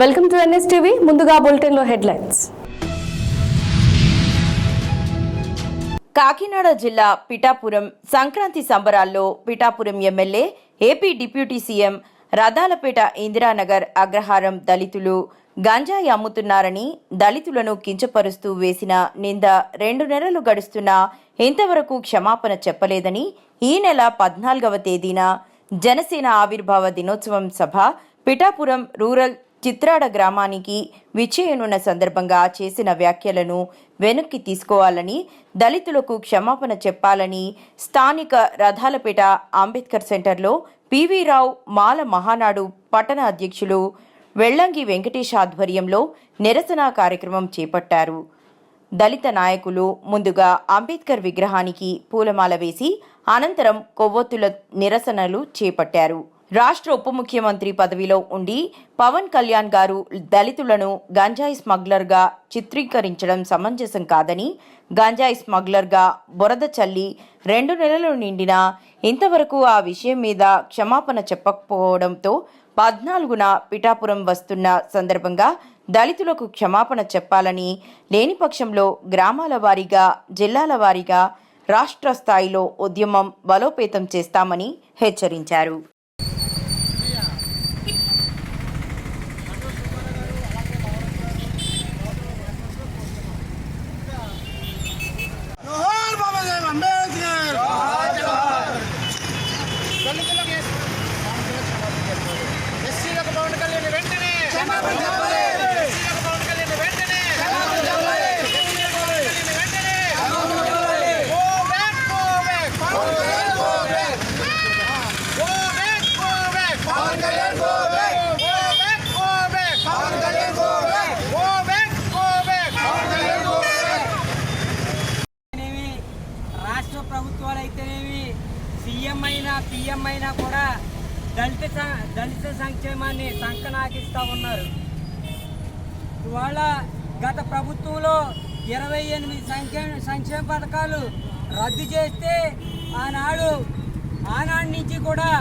Welcome to NS TV. ముందుగా బులెటిన్లో headlines. Kakinada జిల్లా పిఠాపురం సంక్రాంతి సంబరాల్లో Pithapuram MLA, AP deputy CM Rathalapeta Indiranagar అగ్రహారం దళితులు గంజాయి అమ్ముతున్నారని దళితులను కించపరుస్తూ వేసిన నింద 2 నెలలు గడుస్తున్నా ఇంతవరకు క్షమాపణ చెప్పలేదని ఈ నెల 14వ తేదీన జనసేన ఆవిర్భావ దినోత్సవం సభ పిఠాపురం రూరల్ చిత్రాడ గ్రామానికి విచ్చేయనున్న సందర్భంగా చేసిన వ్యాఖ్యలను వెనక్కి తీసుకోవాలని, దళితులకు క్షమాపణ చెప్పాలని స్థానిక రథాలపేట అంబేద్కర్ సెంటర్లో పివి రావు మాల మహానాడు పట్టణ అధ్యక్షులు వెల్లంగి వెంకటేష్ ఆధ్వర్యంలో నిరసన కార్యక్రమం చేపట్టారు. దళిత నాయకులు ముందుగా అంబేద్కర్ విగ్రహానికి పూలమాల వేసి అనంతరం కొవ్వొత్తుల నిరసనలు చేపట్టారు. రాష్ట్ర ఉప ముఖ్యమంత్రి పదవిలో ఉండి పవన్ కళ్యాణ్ గారు దళితులను గంజాయి స్మగ్లర్గా చిత్రీకరించడం సమంజసం కాదని, గంజాయి స్మగ్లర్గా బురద చల్లి 2 నెలలు నిండినా ఇంతవరకు ఆ విషయం మీద క్షమాపణ చెప్పకపోవడంతో 14న పిఠాపురం వస్తున్న సందర్భంగా దళితులకు క్షమాపణ చెప్పాలని, లేని పక్షంలో గ్రామాల వారీగా, జిల్లాల వారీగా రాష్ట్ర స్థాయిలో ఉద్యమం బలోపేతం చేస్తామని హెచ్చరించారు. ప్రభుత్వాలు అయితేనేవి, సీఎం అయినా పిఎం అయినా కూడా దళిత సంక్షేమాన్ని సంకనాకిస్తూ ఉన్నారు. ఇవాళ గత ప్రభుత్వంలో 28 సంక్షేమ పథకాలు రద్దు చేస్తే ఆనాడు నుంచి కూడా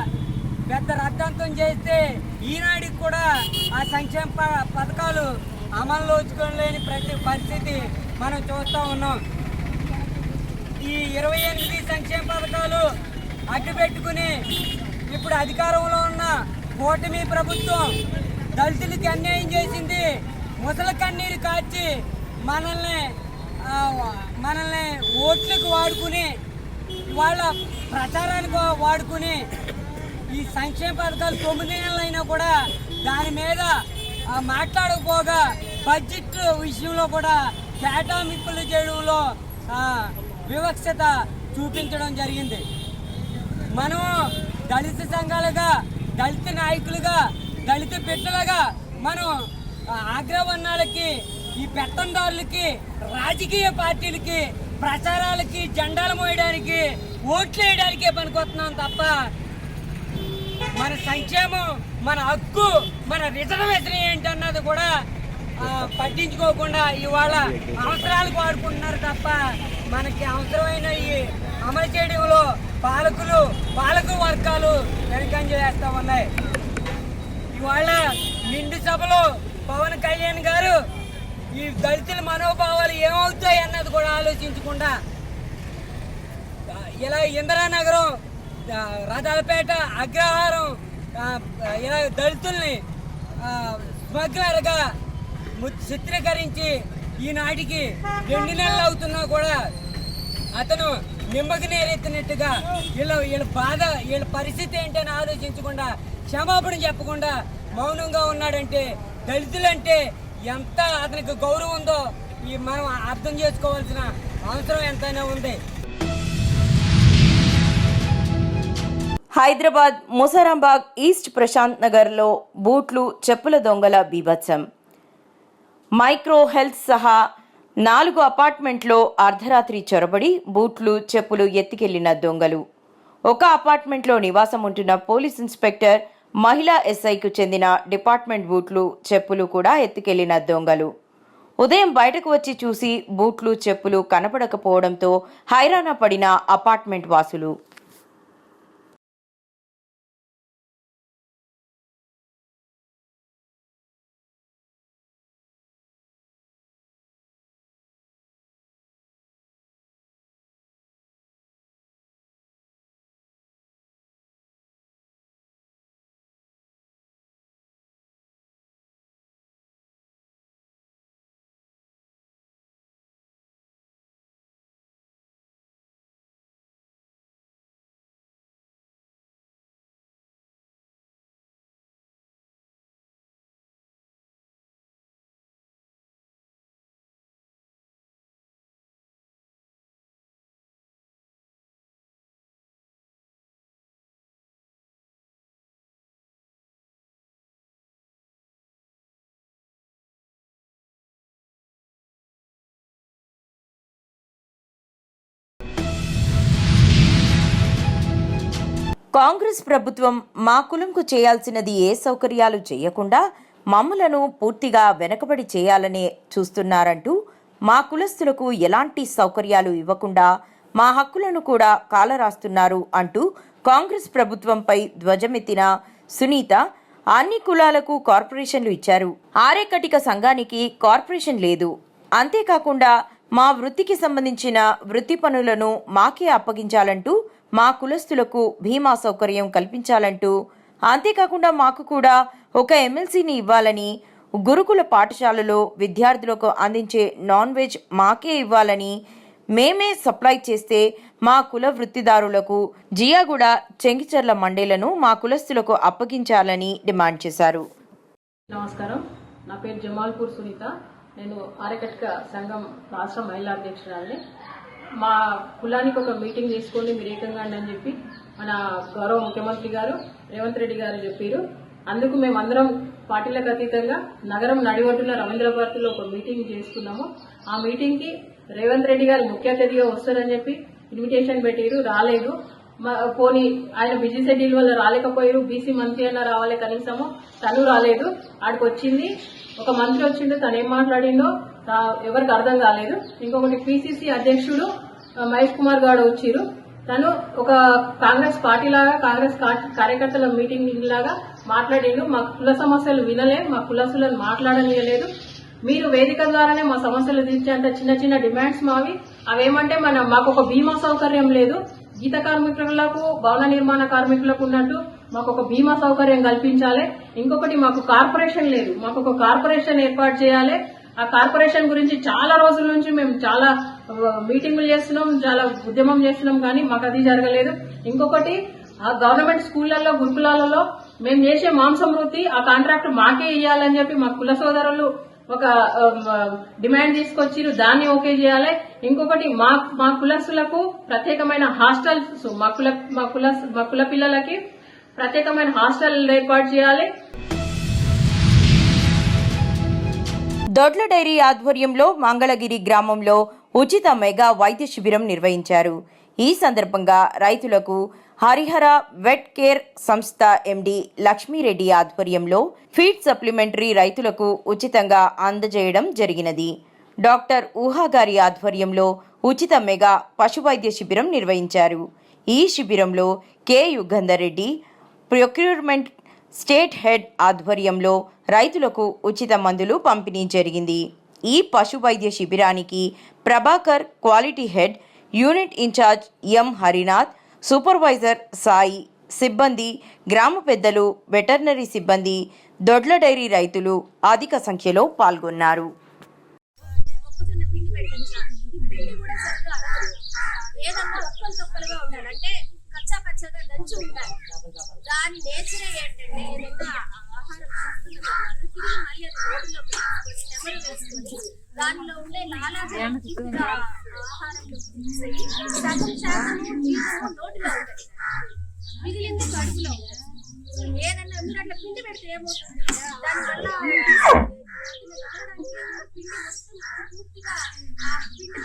పెద్ద రద్దంతం చేస్తే ఈనాడికి కూడా ఆ సంక్షేమ పథకాలు అమల్లో ఉంచుకోలేని పరిస్థితి మనం చూస్తూ ఉన్నాం. ఈ 28 సంక్షేమ పథకాలు అడ్డుపెట్టుకుని ఇప్పుడు అధికారంలో ఉన్న కూటమి ప్రభుత్వం దళితులకి అన్యాయం చేసింది. ముసలి కన్నీరు కార్చి మనల్ని ఓట్లకు వాడుకుని, వాళ్ళ ప్రచారానికి వాడుకుని ఈ సంక్షేమ పథకాలు 9 నెలలైనా కూడా దాని మీద మాట్లాడకపోగా బడ్జెట్ విషయంలో కూడా కేటాయింపులు చేయడంలో వివక్షత చూపించడం జరిగింది. మనం దళిత సంఘాలుగా, దళిత నాయకులుగా, దళిత బిడ్డలుగా మనం ఆగ్రహవర్ణాలకి, ఈ పెత్తందారులకి, రాజకీయ పార్టీలకి, ప్రచారాలకి, జెండాలు మోయడానికి, ఓట్లు వేయడానికే పనికొస్తున్నాం తప్ప మన సంక్షేమం, మన హక్కు, మన రిజర్వేషన్ ఏంటన్నది కూడా పట్టించుకోకుండా ఇవాళ అవసరాలకు వాడుకుంటున్నారు తప్ప మనకి అవసరమైన ఈ అమలు చేయడంలో పాలక వర్గాలు వెనకంజ చేస్తూ ఉన్నాయి. ఇవాళ నిండు సభలో పవన్ కళ్యాణ్ గారు ఈ దళితుల మనోభావాలు ఏమవుతాయి అన్నది కూడా ఆలోచించకుండా ఇలా ఇందిరానగరం, రథాలపేట, అగ్రహారం ఇలా దళితుల్ని స్మగ్లర్గా చిత్రీకరించి ఈనాటికి 2 నెలలు అవుతున్నా కూడా అతను నిమ్మకి నేరెత్తినట్టుగా వీళ్ళ బాధ, వీళ్ళ పరిస్థితి ఏంటని ఆలోచించకుండా, క్షమాపణ చెప్పకుండా మౌనంగా ఉన్నాడంటే దళితులంటే ఎంత అతనికి గౌరవం ఉందో మనం అర్థం చేసుకోవాల్సిన అవసరం ఎంతైనా ఉంది. హైదరాబాద్ ముసారాంబాగ్ ఈస్ట్ ప్రశాంత్ నగర్లో బూట్లు, చెప్పుల దొంగల బీభత్సం. మైక్రో హెల్త్ సహా 4 అపార్ట్మెంట్లో అర్ధరాత్రి చొరబడి బూట్లు, చెప్పులు ఎత్తికెళ్లిన దొంగలు. ఒక అపార్ట్మెంట్లో నివాసం ఉంటున్న పోలీస్ ఇన్స్పెక్టర్, మహిళా ఎస్ఐకు చెందిన డిపార్ట్మెంట్ బూట్లు, చెప్పులు కూడా ఎత్తికెళ్లిన దొంగలు. ఉదయం బయటకు వచ్చి చూసి బూట్లు, చెప్పులు కనపడకపోవడంతో హైరాణ పడిన అపార్ట్మెంట్ వాసులు. కాంగ్రెస్ ప్రభుత్వం మా కులంకు చేయాల్సినది ఏ సౌకర్యాలు చేయకుండా మమ్మలను పూర్తిగా వెనకబడి చేయాలనే చూస్తున్నారంటూ మా కులస్తులకు ఎలాంటి సౌకర్యాలు ఇవ్వకుండా మా హక్కులను కూడా కాలరాస్తున్నారు అంటూ కాంగ్రెస్ ప్రభుత్వంపై ధ్వజమెత్తిన సునీత అన్ని కులాలకు కార్పొరేషన్లు ఇచ్చారు. ఆరేకటిక సంఘానికి కార్పొరేషన్ లేదు. అంతేకాకుండా మా వృత్తికి సంబంధించిన వృత్తి పనులను మాకే అప్పగించాలంటూ మా కులస్తులకు బీమా సౌకర్యం కల్పించాలంటూ, అంతేకాకుండా మాకు కూడా ఒక ఎమ్మెల్సీని ఇవ్వాలని, గురుకుల పాఠశాలలో విద్యార్థులకు అందించే నాన్ వెజ్ మాకే ఇవ్వాలని, మేమే సప్లై చేస్తే మా కుల వృత్తిదారులకు జియాగూడ చెంగిచెర్ల మండేలను మా కులస్తులకు అప్పగించాలని డిమాండ్ చేశారు. నమస్కారం, నా పేరు జమాల్పూర్ సునీత. నేను ఆరేకటిక సంఘం రాష్ట్ర మహిళా అధ్యక్షురాలని. మా కులానికి ఒక మీటింగ్ తీసుకొని మీరు ఏకంగా అని చెప్పి మన గౌరవ ముఖ్యమంత్రి గారు రేవంత్ రెడ్డి గారు చెప్పారు. అందుకు మేమందరం పార్టీలకు అతీతంగా నగరం నడివడ్డున రవీంద్ర భారతిలో ఒక మీటింగ్ చేసుకున్నాము. ఆ మీటింగ్కి రేవంత్ రెడ్డి గారు ముఖ్య అతిథిగా వస్తారని చెప్పి ఇన్విటేషన్ పెట్టారు, రాలేదు. పోనీ ఆయన బిజీ షెడ్యూల్ వల్ల రాలేకపోయారు. బీసీ మంత్రి అన్న రావాలి, కనీసము తను రాలేదు. ఆడికి వచ్చింది ఒక మంత్రి వచ్చిండు, తను ఏం మాట్లాడిండో ఎవరికి అర్థం కాలేదు. ఇంకొకటి పిసిసి అధ్యక్షుడు మహేష్ కుమార్ గౌడ్ వచ్చిరు. తను ఒక కాంగ్రెస్ పార్టీ లాగా, కాంగ్రెస్ కార్యకర్తల మీటింగ్ లాగా మాట్లాడిండు. మా కుల సమస్యలు వినలే, మా కులసులను మాట్లాడనియలేదు. మీరు వేదిక ద్వారానే మా సమస్యలు తీర్చేంత చిన్న చిన్న డిమాండ్స్ మావి. అవేమంటే మాకు ఒక బీమా సౌకర్యం లేదు. గీత కార్మికులకు, భవన నిర్మాణ కార్మికులకు ఉన్నట్టు మాకు ఒక బీమా సౌకర్యం కల్పించాలి. ఇంకొకటి మాకు కార్పొరేషన్ లేదు, మాకు ఒక కార్పొరేషన్ ఏర్పాటు చేయాలి. ఆ కార్పొరేషన్ గురించి చాలా రోజుల నుంచి మేము చాలా మీటింగులు చేస్తున్నాం, చాలా ఉద్యమం చేస్తున్నాం, కానీ మాకు అది జరగలేదు. ఇంకొకటి గవర్నమెంట్ స్కూళ్లలో, గురుకులాలలో మేము చేసే మాంసం వృత్తి ఆ కాంట్రాక్ట్ మాకే ఇవ్వాలని చెప్పి మా కుల సోదరులు ఒక డిమాండ్ తీసుకొచ్చిరు, దాన్ని ఓకే చేయాలి. ఇంకొకటి మా కులస్తులకు ప్రత్యేకమైన హాస్టల్స్, మా కుల పిల్లలకి ప్రత్యేకమైన హాస్టల్ ఏర్పాటు చేయాలి. దొడ్ల డైరీ ఆధ్వర్యంలో మంగళగిరి గ్రామంలో ఉచిత మెగా వైద్య శిబిరం నిర్వహించారు. ఈ సందర్భంగా రైతులకు హరిహర వెట్ కేర్ సంస్థ ఎండి లక్ష్మీరెడ్డి ఆధ్వర్యంలో ఫీడ్ సప్లిమెంటరీ రైతులకు ఉచితంగా అందజేయడం జరిగినది. డాక్టర్ ఊహా గారి ఆధ్వర్యంలో ఉచిత మెగా పశువైద్య శిబిరం నిర్వహించారు. ఈ శిబిరంలో K Yugandhar Reddy procurement state head ఆధ్వర్యంలో రైతులకు ఉచిత మందులు పంపిణీ జరిగింది. ఈ పశు వైద్య శిబిరానికి Prabhakar quality head, unit incharge M Harinath, supervisor Sai, సిబ్బంది, గ్రామ పెద్దలు, వెటర్నరీ సిబ్బంది, దొడ్ల డైరీ రైతులు అధిక సంఖ్యలో పాల్గొన్నారు. దాని నేచరే ఏంటంటే ఏదైనా ఆహారం మళ్ళీ అది రోడ్లో నెమరు వేసుకొని దానిలో ఉండే లాలాజలం ఆహారంలో సగం శాతం నోటిలో ఉంటుంది, మిగిలింది కడుపులో ఉంటుంది. ఏదన్నా మీరు అట్లా పిండి పెడితే ఏమవుతుంది, దానివల్ల పిండి మొత్తం పూర్తిగా ఆ పిండి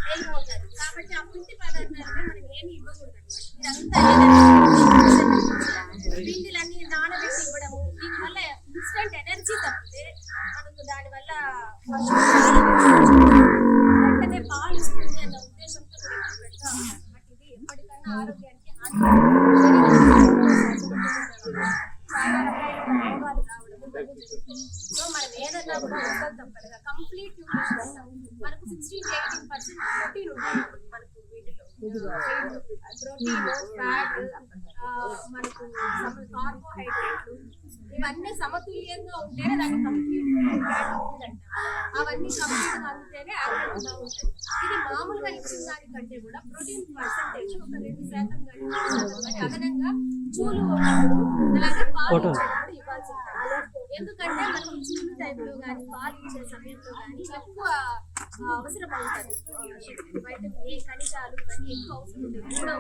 వెళ్ళిపోతారు. కాబట్టి ఆ పిండి పదార్థాలుగా మనం ఏమి ఇవ్వకూడదు అనమాట. పిండిలన్నీ నానబెట్టి ఇవ్వడము, దీనివల్ల ఇన్స్టెంట్ ఎనర్జీ తప్పితే మనకు దానివల్ల వెంటనే పాలు ఇస్తుంది అన్న ఉద్దేశంతో పెడతా ఉంటాం. బట్ ఇది ఎప్పటికన్నా ఆరోగ్యానికి చాలా రకాల రోగాలు రావడం. సో మనం ఏదన్నా కూడా ఒక్కలు తప్పదుగా కంప్లీట్ న్యూట్రిషన్ ఇస్తాం. మనకు 16-18% ప్రోటీన్ ఉంటుంది మనకు వీటిలో. ప్రోటీన్, ఫ్యాట్, మనకు కార్బోహైడ్రేట్లు ఇవన్నీ సమతుల్యంగా ఉంటేనే దాన్ని కంప్లీట్ ఉందంట. అవన్నీ కంప్లీట్గా అందుతేనే ఆరోగ్యంగా ఉంటుంది. ఇది మామూలుగా ఇచ్చిన దానికంటే కూడా ప్రోటీన్ పర్సెంటేజ్ ఒక 2% కానీ అదనంగా చూలు ఉన్నప్పుడు అలాగే పాలు ఇచ్చేటప్పుడు ఇవ్వాల్సి ఉంటుంది. ఎందుకంటే మనకి చూలు టైంలో కానీ పాలు ఇచ్చే సమయంలో కానీ ఎక్కువ అవసరం అవుతుంది. వైటమిన్ ఏ, ఖనిజాలు ఇవన్నీ ఎక్కువ అవసరం ఉంటుంది. కూడా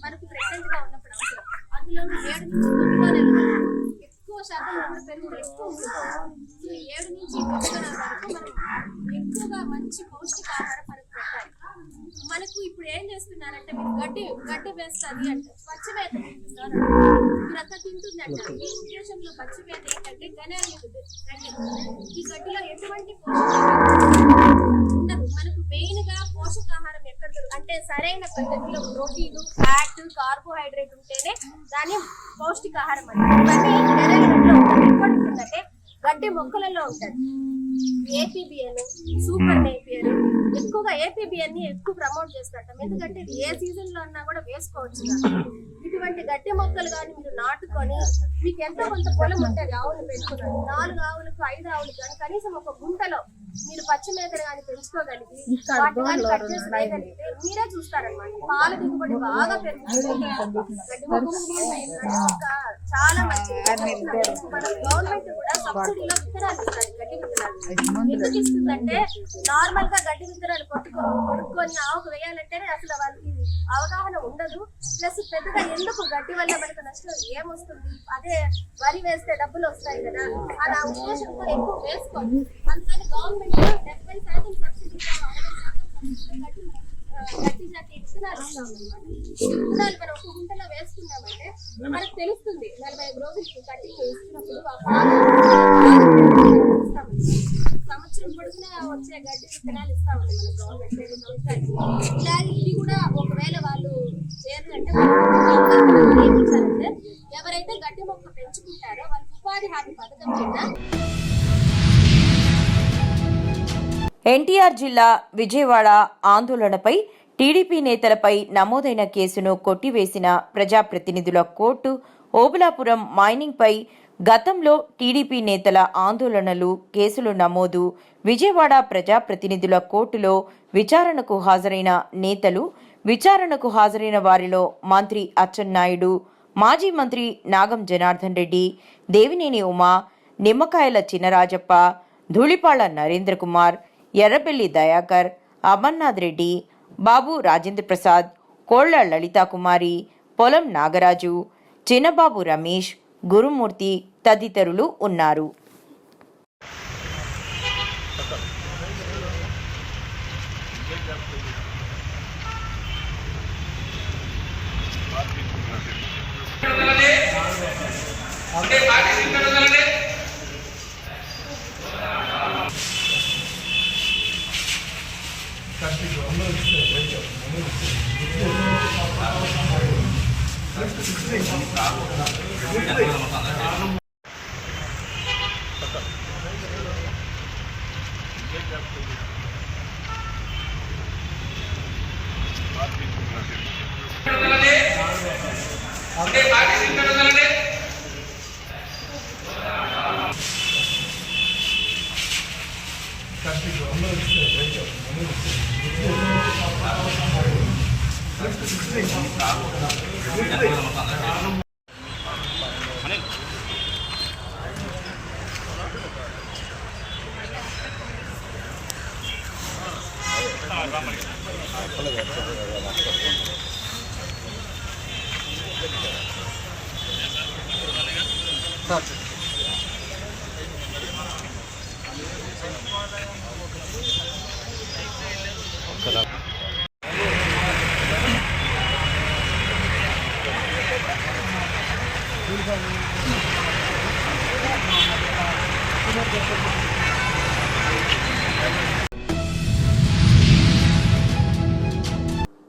మనకు ప్రెగ్నెంట్ గా ఉన్నప్పుడు అవసరం. అందులో 7 నుంచి 9 నెలలు ఎక్కువ శాతం పెరుగుదల ఎక్కువ ఉంటుంది. 7 నుంచి 9 నెలల వరకు మనం ఎక్కువగా మంచి పౌష్టికాహారం మనకు పెట్టాలి. మనకు ఇప్పుడు ఏం చేస్తున్నారంటే మీరు గడ్డి వేస్తుంది అంటే పచ్చిమేత తింటున్నారు, మీరంతా తింటుంది అంటారు. ఈ ఉద్దేశంలో పచ్చిమేత ఏంటంటే గడ్డి, ఈ గడ్డిలో ఎటువంటి ఉండదు. మనకు మెయిన్ గా పోషకాహారం ఎక్కడ అంటే సరైన పద్ధతిలో ప్రోటీన్, ఫ్యాట్, కార్బోహైడ్రేట్ ఉంటేనే దాన్ని పౌష్టికాహారం అంటారు. ఎక్కడ ఉంటుందంటే గడ్డి మొక్కలలో ఉంటుంది. ఏపీబిఎన్, సూపర్ నేపియర్, ఎక్కువగా ఏపీబిఎన్ ని ఎక్కువ ప్రమోట్ చేస్తాం. ఎందుకంటే ఇది ఏ సీజన్ లో అన్నా కూడా వేసుకోవచ్చు. ఇటువంటి గడ్డి మొక్కలు కానీ మీరు నాటుకొని మీకు ఎంతో కొంత పొలం ఉంటుంది, ఆవులు పెట్టుకున్నారు, 4 ఆవులకు 5 ఆవులకు కానీ కనీసం ఒక గుంటలో మీరు పచ్చి మేతలు కానీ పెంచుకోగలిగి వాటి కానీ కట్ చేసి వేయగలిగితే మీరే చూస్తారనమాట పాల దిగుబడి బాగా పెరుగుతుంది. చాలా మంచిది. మన గవర్నమెంట్ కూడా సబ్సిడీలో విత్తనాలు ఇస్తారు, గడ్డి విత్తనాలు. ఎందుకు ఇస్తుందంటే నార్మల్ గా గడ్డి విత్తనాలు కొనుక్కొని ఆవుకు వేయాలంటేనే అసలు వాళ్ళకి అవగాహన ఉండదు. ప్లస్ పెద్దగా ఎందుకు గడ్డి వల్ల మనకు నష్టం ఏమొస్తుంది, అదే వరి వేస్తే డబ్బులు వస్తాయి కదా అలా ఉద్దేశంతో ఎక్కువ వేసుకోండి. అందుకని గవర్నమెంట్ 70% సబ్సిడీతో 60% గడ్డి జాతి విత్తనాలు ఇస్తాం అన్నమాట. విత్తనాలు మనం ఒక గుంటలో వేసుకున్నామంటే మనకు తెలుస్తుంది 45 రోజులకి కటింగ్ వేస్తున్నప్పుడు సంవత్సరం పొడుగునా వచ్చే గడ్డి విత్తనాలు ఇస్తామండి మన గవర్నమెంట్. ఇలాగే ఇది కూడా ఒకవేళ వాళ్ళు చేయాలంటే ఏమిచ్చారంటే ఎవరైతే గడ్డి మొక్క పెంచుకుంటారో వాళ్ళకి ఉపాధి హామీ పథకం కింద ఎన్టీఆర్ జిల్లా విజయవాడ ఆందోళనపై టీడీపీ నేతలపై నమోదైన కేసును కొట్టివేసిన ప్రజాప్రతినిధుల కోర్టు ఓబులాపురం మైనింగ్పై గతంలో టీడీపీ నేతల ఆందోళనలు, కేసులు నమోదు. విజయవాడ ప్రజాప్రతినిధుల కోర్టులో విచారణకు హాజరైన నేతలు, విచారణకు హాజరైన వారిలో మంత్రి అచ్చెన్నాయుడు, మాజీ మంత్రి నాగం జనార్దన్ రెడ్డి, దేవినేని ఉమా, నిమ్మకాయల చినరాజప్ప, ధూళిపాళ్ల నరేంద్ర కుమార్, ఎర్రబెల్లి దయాకర్, అమర్నాథ్ రెడ్డి, బాబు రాజేంద్ర ప్రసాద్, కోళ్ల లలితాకుమారి, పొలం నాగరాజు, చిన్నబాబు రమేష్, గురుమూర్తి తదితరులు ఉన్నారు.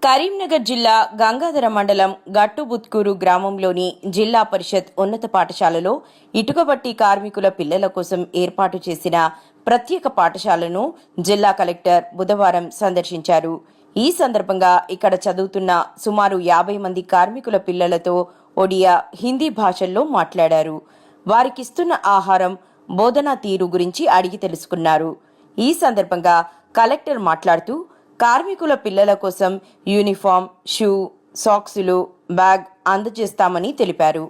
కరీంనగర్ జిల్లా గంగాధర మండలం గట్టుబుత్కూరు గ్రామంలోని జిల్లా పరిషత్ ఉన్నత పాఠశాలలో ఇటుకబట్టి కార్మికుల పిల్లల కోసం ఏర్పాటు చేసిన ప్రత్యేక పాఠశాలను జిల్లా కలెక్టర్ బుధవారం సందర్శించారు. ఈ సందర్భంగా ఇక్కడ చదువుతున్న సుమారు 50 మంది కార్మికుల పిల్లలతో ఒడియా, హిందీ భాషల్లో మాట్లాడారు. వారికిస్తున్న ఆహారం, బోధనా తీరు గురించి అడిగి తెలుసుకున్నారు. ఈ సందర్భంగా కలెక్టర్ మాట్లాడుతూ కార్మికుల పిల్లల కోసం యూనిఫామ్, షూ, సాక్సులు, బ్యాగ్ అందజేస్తామని తెలిపారు.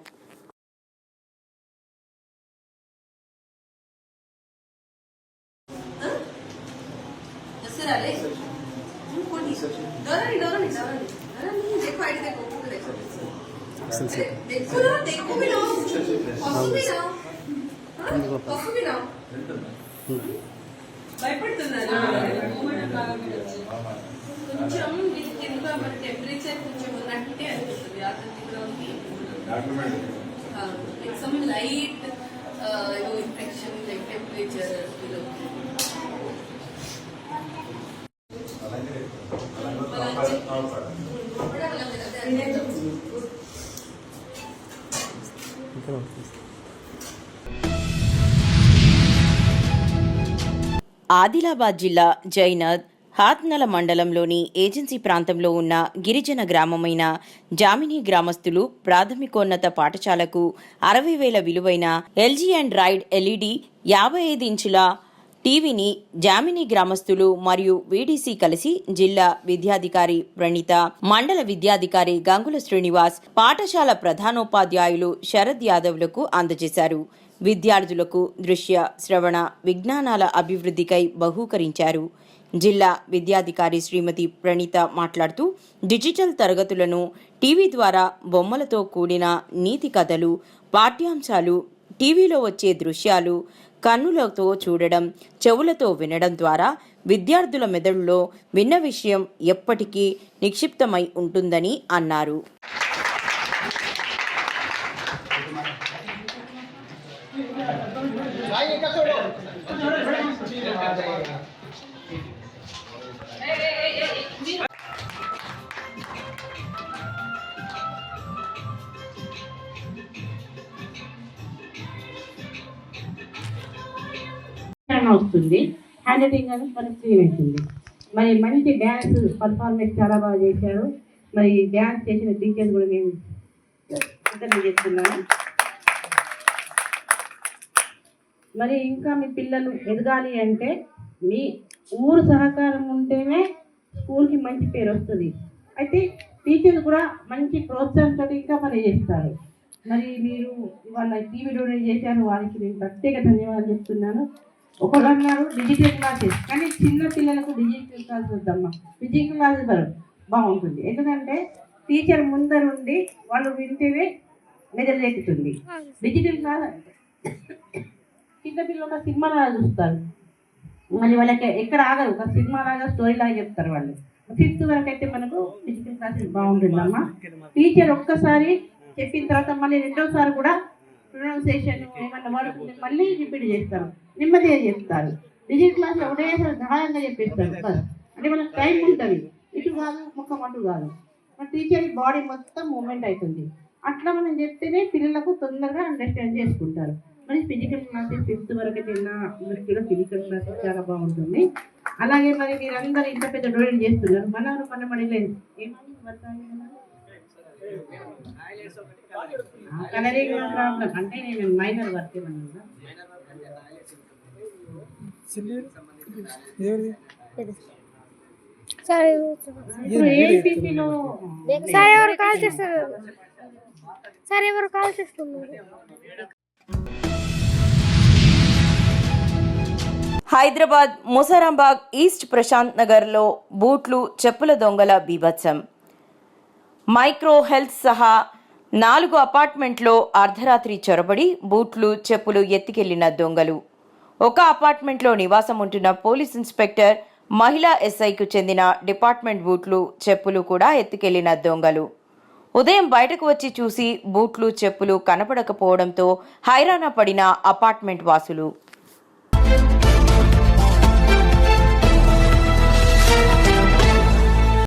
కొంచెం మామూలుగా మన టెంపరేచర్ కొంచెం ఉన్నట్టే అనిపిస్తుంది అతనికి some light infection like temperature Adilabad జిల్లా జైనద్ హాత్నల మండలంలోని ఏజెన్సీ ప్రాంతంలో ఉన్న గిరిజన గ్రామమైన జామిని గ్రామస్తులు ప్రాథమికోన్నత పాఠశాలకు 60,000 విలువైన ఎల్జీ అండ్ రైడ్ ఎల్ఈడి 55 ఇంచుల టీవీని జామిని గ్రామస్తులు మరియు వీడీసీ కలిసి జిల్లా విద్యాధికారి ప్రణీత, మండల విద్యాధికారి గంగుల శ్రీనివాస్, పాఠశాల ప్రధానోపాధ్యాయులు శరద్ యాదవ్లకు అందజేశారు. విద్యార్థులకు దృశ్య, శ్రవణ, విజ్ఞానాల అభివృద్ధికై బహూకరించారు. జిల్లా విద్యాధికారి శ్రీమతి ప్రణీత మాట్లాడుతూ, డిజిటల్ తరగతులను టీవీ ద్వారా బొమ్మలతో కూడిన నీతి కథలు, పాఠ్యాంశాలు, టీవీలో వచ్చే దృశ్యాలు కన్నులతో చూడడం, చెవులతో వినడం ద్వారా విద్యార్థుల మెదడులో విన్న విషయం ఎప్పటికీ నిక్షిప్తమై ఉంటుందని అన్నారు. వస్తుంది, హ్యాండ్ రైటింగ్ అని మనకు క్లీన్ అవుతుంది. మరి మంచి డ్యాన్స్ పర్ఫార్మెన్స్ చాలా బాగా చేశారు. మరి డ్యాన్స్ చేసిన టీచర్స్ కూడా మేము చేస్తున్నాను. మరి ఇంకా మీ పిల్లలు ఎదగాలి అంటే మీ ఊరు సహకారం ఉంటేనే స్కూల్కి మంచి పేరు వస్తుంది. అయితే టీచర్లు కూడా మంచి ప్రోత్సాహంతో ఇంకా పని చేస్తారు. మరి మీరు ఇవాళ టీవీ డొనేట్ చేశారు, వారికి నేను ప్రత్యేక ధన్యవాదాలు చెప్తున్నాను. ఒకరు అన్నారు డిజిటల్ క్లాసెస్, కానీ చిన్న పిల్లలకు డిజిటల్ క్లాస్ వద్దమ్మా, డిజిటల్ క్లాసెస్ బాగుంటుంది. ఎందుకంటే టీచర్ ముందరుండి వాళ్ళు వింటేనే మెదడుతుంది. డిజిటల్ క్లాస్ చిన్న పిల్లలు ఒక సినిమా లాగా చూస్తారు, మరి వాళ్ళకి ఎక్కడ ఆగరు, ఒక సినిమా లాగా స్టోరీ లాగా చెప్తారు వాళ్ళు. 5th వరకు అయితే మనకు డిజిటల్ క్లాసెస్ బాగుంటుందమ్మా. టీచర్ ఒక్కసారి చెప్పిన తర్వాత మళ్ళీ రెండోసారి కూడా ప్రొనౌన్సియేషన్ ఏమన్నా వాడుకుంటే మళ్ళీ రిపీట్ చేస్తారు, నెమ్మదిగా చెప్తారు. డిజిటల్ క్లాస్లో ఒకటేసారి సహాయంగా చెప్పేస్తారు. అంటే మనకు టైం ఉంటుంది, ఇటు కాదు ముఖం అటు కాదు, మన టీచర్ బాడీ మొత్తం మూమెంట్ అవుతుంది. అట్లా మనం చెప్తేనే పిల్లలకు తొందరగా అండర్స్టాండ్ చేసుకుంటారు. మరి ఫిజికల్ క్లాసెస్ 5th వరకు అయితే నా దృష్టిలో ఫిజికల్ క్లాసెస్ చాలా బాగుంటుంది. అలాగే మరి మీరందరూ ఇంత పెద్ద డొనేట్ చేస్తున్నారు, మనవరు పన్నబడలేదు కలరింగ్ ప్రాబ్లం అంటే నేను మైనర్ వర్క్ ఏమన్నా హైదరాబాద్ ముసారాంబాగ్ ఈస్ట్ ప్రశాంత్ నగర్లో బూట్లు, చెప్పుల దొంగల బీభత్సం. మైక్రో హెల్త్ సహా 4 అపార్ట్మెంట్లో అర్ధరాత్రి చొరబడి బూట్లు, చెప్పులు ఎత్తికెళ్లిన దొంగలు. ఒక అపార్ట్మెంట్లో నివాసం ఉంటున్న పోలీస్ ఇన్స్పెక్టర్, మహిళా ఎస్ఐకు చెందిన డిపార్ట్మెంట్ బూట్లు, చెప్పులు కూడా ఎత్తికెళ్లిన దొంగలు. ఉదయం బయటకు వచ్చి చూసి బూట్లు, చెప్పులు కనపడకపోవడంతో హైరాణ పడిన అపార్ట్మెంట్ వాసులు.